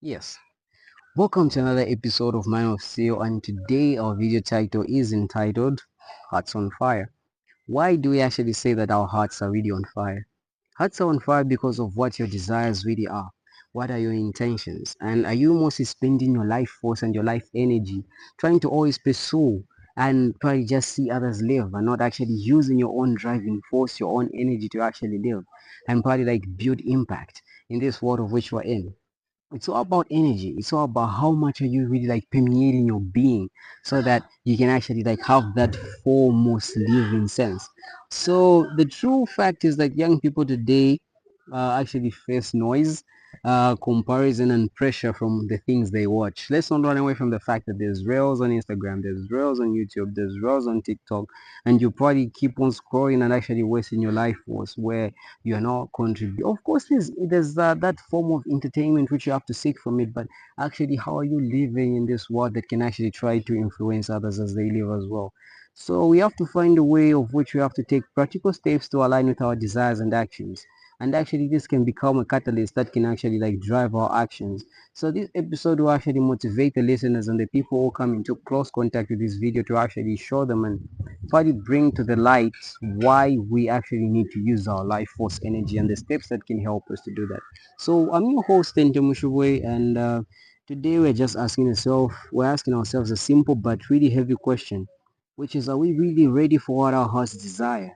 Yes, welcome to another episode of Mind of Steel, and today our video title is entitled Hearts on Fire. Why do we actually say that our hearts are really on fire? Hearts are on fire because of what your desires really are. What are your intentions? And are you mostly spending your life force and your life energy trying to always pursue and probably just see others live and not actually using your own driving force, your own energy to actually live and probably like build impact in this world of which we're in? It's all about energy. It's all about how much are you really like permeating your being so that you can actually like have that foremost living sense. So the true fact is that young people today actually face noise, comparison and pressure from the things they watch. Let's not run away from the fact that there's reels on Instagram, there's reels on YouTube, there's reels on TikTok, and you probably keep on scrolling and actually wasting your life force where you're not contributing. Of course, there's that form of entertainment which you have to seek from it, but actually, how are you living in this world that can actually try to influence others as they live as well? So we have to find a way of which we have to take practical steps to align with our desires and actions. And actually, this can become a catalyst that can actually like drive our actions. So this episode will actually motivate the listeners and the people who come into close contact with this video to actually show them and finally bring to the light why we actually need to use our life force energy and the steps that can help us to do that. So I'm your host Tente Mushubwe, and today we're asking ourselves a simple but really heavy question, which is, are we really ready for what our hearts desire?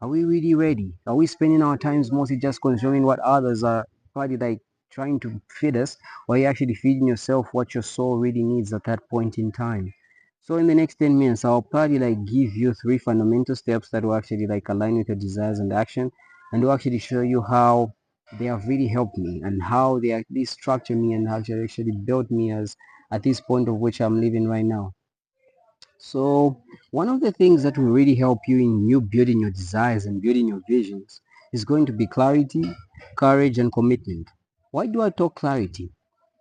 Are we really ready? Are we spending our times mostly just consuming what others are probably like trying to feed us, or are you actually feeding yourself what your soul really needs at that point in time? So in the next 10 minutes, I'll probably like give you three fundamental steps that will actually like align with your desires and action, and will actually show you how they have really helped me and how they actually structure me and actually built me as at this point of which I'm living right now. So one of the things that will really help you in you building your desires and building your visions is going to be clarity, courage, and commitment. Why do I talk clarity?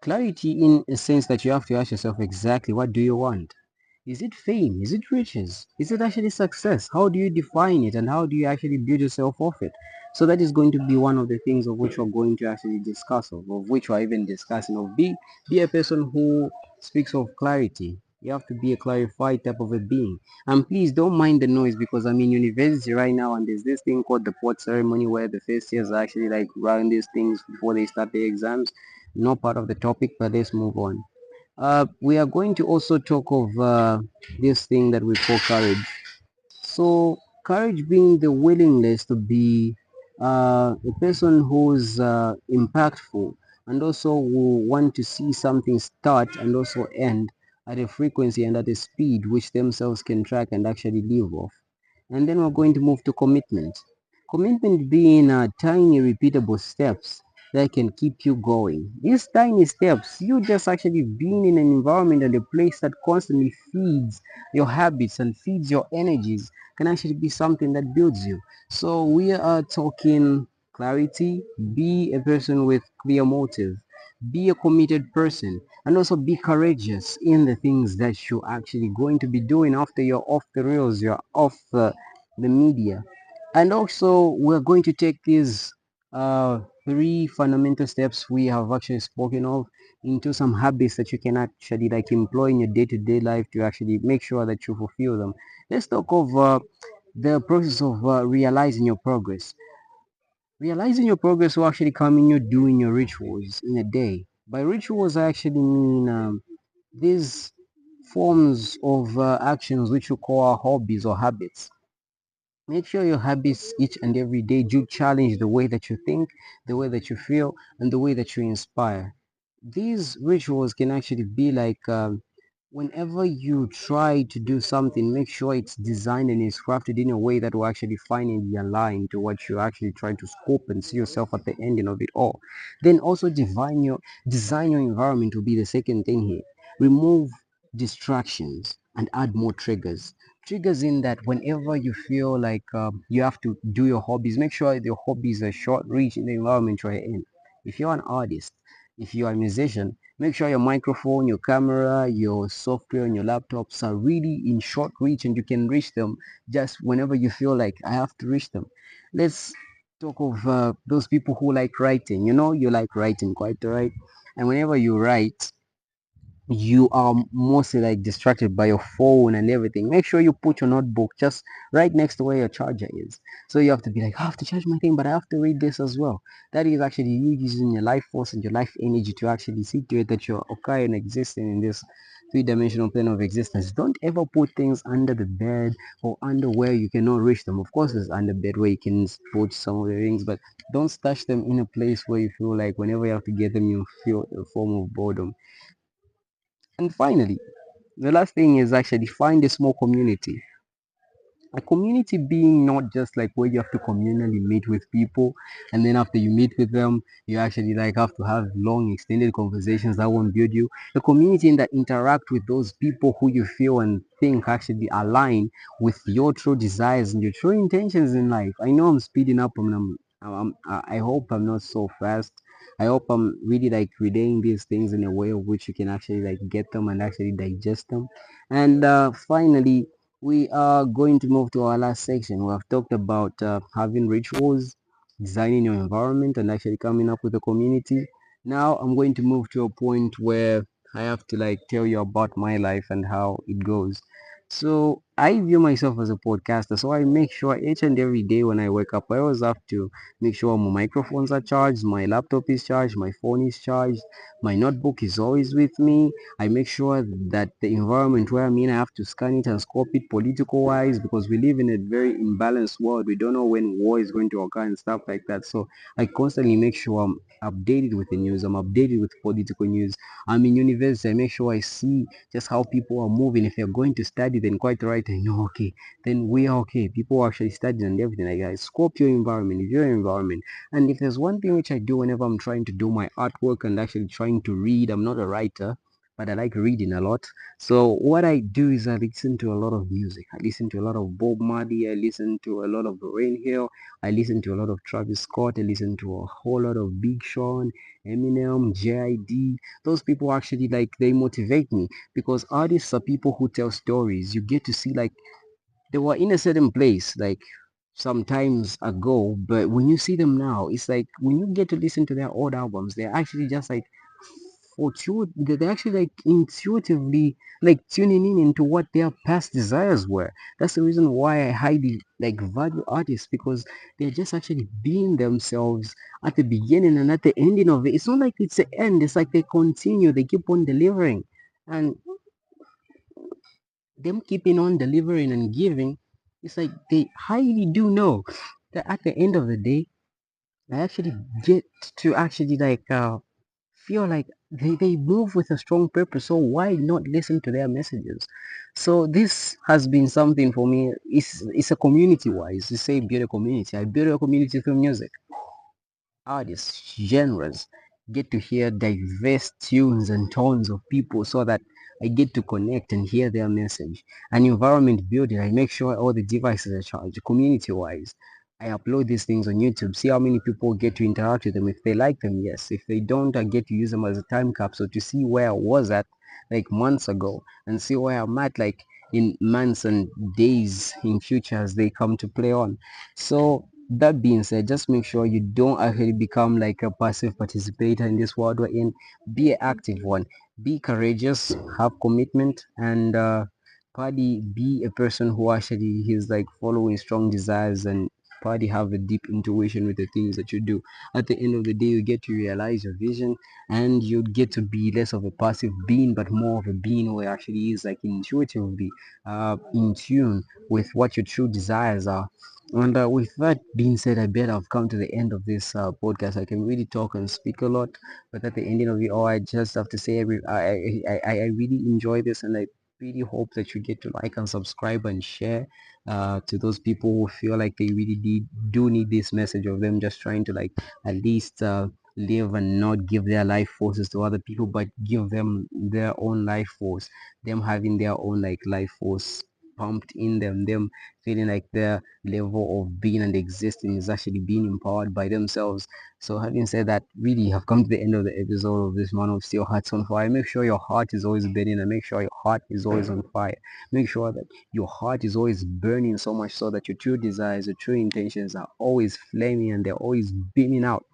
Clarity in a sense that you have to ask yourself exactly what do you want? Is it fame? Is it riches? Is it actually success? How do you define it and how do you actually build yourself off it? So that is going to be one of the things of which we're going to actually discuss of which we're even discussing of be a person who speaks of clarity. You have to be a clarified type of a being. And please don't mind the noise because I'm in university right now and there's this thing called the port ceremony where the first years are actually like running these things before they start the exams. Not part of the topic, but let's move on. We are going to also talk of this thing that we call courage. So, courage being the willingness to be a person who's impactful and also who want to see something start and also end at a frequency and at a speed which themselves can track and actually live off. And then we're going to move to commitment. Commitment being tiny repeatable steps that can keep you going. These tiny steps, you just actually being in an environment and a place that constantly feeds your habits and feeds your energies can actually be something that builds you. So we are talking clarity, be a person with clear motive, be a committed person, and also be courageous in the things that you're actually going to be doing after you're off the rails, you're off the media. And also we're going to take these three fundamental steps we have actually spoken of into some habits that you can actually like employ in your day-to-day life to actually make sure that you fulfill them. Let's talk of the process of realizing your progress. Realizing your progress will actually come in you doing your rituals in a day. By rituals, I actually mean these forms of actions which you call our hobbies or habits. Make sure your habits each and every day do challenge the way that you think, the way that you feel, and the way that you inspire. These rituals can actually be like whenever you try to do something, make sure it's designed and it's crafted in a way that will actually finally align to what you actually try to scope and see yourself at the ending of it all. Then also design your environment will be the second thing here. Remove distractions and add more triggers in that whenever you feel like you have to do your hobbies, make sure your hobbies are short reach in the environment you're in. If you're an artist, if you are a musician, make sure your microphone, your camera, your software and your laptops are really in short reach and you can reach them just whenever you feel like I have to reach them. Let's talk of those people who like writing. You know, you like writing quite right. And whenever you write, you are mostly like distracted by your phone and everything. Make sure you put your notebook just right next to where your charger is. So you have to be like, I have to charge my thing, but I have to read this as well. That is actually you using your life force and your life energy to actually see to it that you're okay and existing in this three-dimensional plane of existence. Don't ever put things under the bed or under where you cannot reach them. Of course, there's under bed where you can put some of the things, but don't stash them in a place where you feel like whenever you have to get them, you feel a form of boredom. And finally, the last thing is actually find a small community. A community being not just like where you have to communally meet with people, and then after you meet with them you actually like have to have long extended conversations that won't build you. A community that interact with those people who you feel and think actually align with your true desires and your true intentions in life. I know I'm speeding up and I hope I'm not so fast. I hope I'm really like relaying these things in a way of which you can actually like get them and actually digest them. And finally, we are going to move to our last section. We have talked about having rituals, designing your environment, and actually coming up with a community. Now I'm going to move to a point where I have to like tell you about my life and how it goes. So I view myself as a podcaster, so I make sure each and every day when I wake up, I always have to make sure my microphones are charged, my laptop is charged, my phone is charged, my notebook is always with me. I make sure that the environment where I'm in, I have to scan it and scope it political wise because we live in a very imbalanced world. We don't know when war is going to occur and stuff like that. So I constantly make sure I'm updated with the news. I'm updated with political news. I'm in university. I make sure I see just how people are moving. If they're going to study, then quite right. I know, okay, then we are okay. People are actually studying and everything like that. Scope your environment, your environment. And if there's one thing which I do whenever I'm trying to do my artwork and actually trying to read, I'm not a writer, but I like reading a lot. So what I do is I listen to a lot of music. I listen to a lot of Bob Marley. I listen to a lot of Rain Hill. I listen to a lot of Travis Scott. I listen to a whole lot of Big Sean, Eminem, JID. Those people actually like they motivate me because artists are people who tell stories. You get to see like they were in a certain place like sometimes ago, but when you see them now, it's like when you get to listen to their old albums, they're actually just like they're actually like intuitively like tuning in into what their past desires were. That's the reason why I highly like value artists because they're just actually being themselves at the beginning and at the ending of it. It's not like it's the end, it's like they continue, they keep on delivering. And them keeping on delivering and giving, it's like they highly do know that at the end of the day, I actually get to actually like feel like they move with a strong purpose. So why not listen to their messages? So this has been something for me. It's a community wise. You say build a community. I build a community through music, artists, genres, get to hear diverse tunes and tones of people so that I get to connect and hear their message. An environment building, I make sure all the devices are charged, community wise. I upload these things on YouTube, see how many people get to interact with them. If they like them, yes. If they don't, I get to use them as a time capsule to see where I was at like months ago and see where I'm at like in months and days in future as they come to play on. So that being said, just make sure you don't actually become like a passive participator in this world we're in. Be an active one. Be courageous, have commitment, and probably be a person who actually is like following strong desires and probably have a deep intuition with the things that you do. At the end of the day, you get to realize your vision and you get to be less of a passive being, but more of a being who actually is like intuitively in tune with what your true desires are. And with that being said, I bet I've come to the end of this podcast. I can really talk and speak a lot, but at the ending of it all, I just have to say, I really enjoy this, and I really hope that you get to like and subscribe and share to those people who feel like they really do need this message of them just trying to like at least live and not give their life forces to other people, but give them their own life force, them having their own like life force pumped in them feeling like their level of being and existing is actually being empowered by themselves. So having said that, really have come to the end of the episode of this Man of Steel Hearts on Fire. Make sure your heart is always burning and make sure your heart is always on fire. Make sure that your heart is always burning so much so that your true desires, your true intentions are always flaming and they're always beaming out.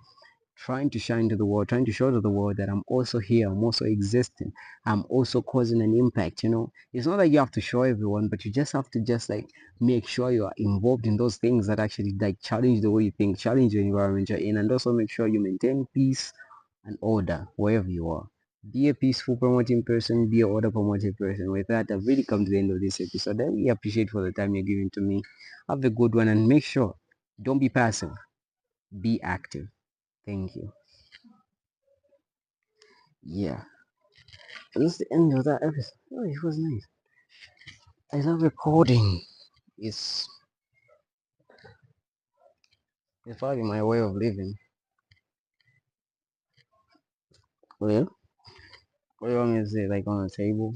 trying to shine to the world, trying to show to the world that I'm also here, I'm also existing, I'm also causing an impact. It's not that you have to show everyone, but you just have to just like make sure you are involved in those things that actually like challenge the way you think, challenge the environment you're in, and also make sure you maintain peace and order wherever you are. Be a peaceful promoting person, be a order promoting person. With that, I've really come to the end of this episode. I really appreciate for the time you're giving to me. Have a good one and make sure don't be passive, be active. Thank you. Yeah, that's the end of that episode. Oh, it was nice. I love recording. It's it's probably my way of living. Well, what do you want me to say? Like on a table?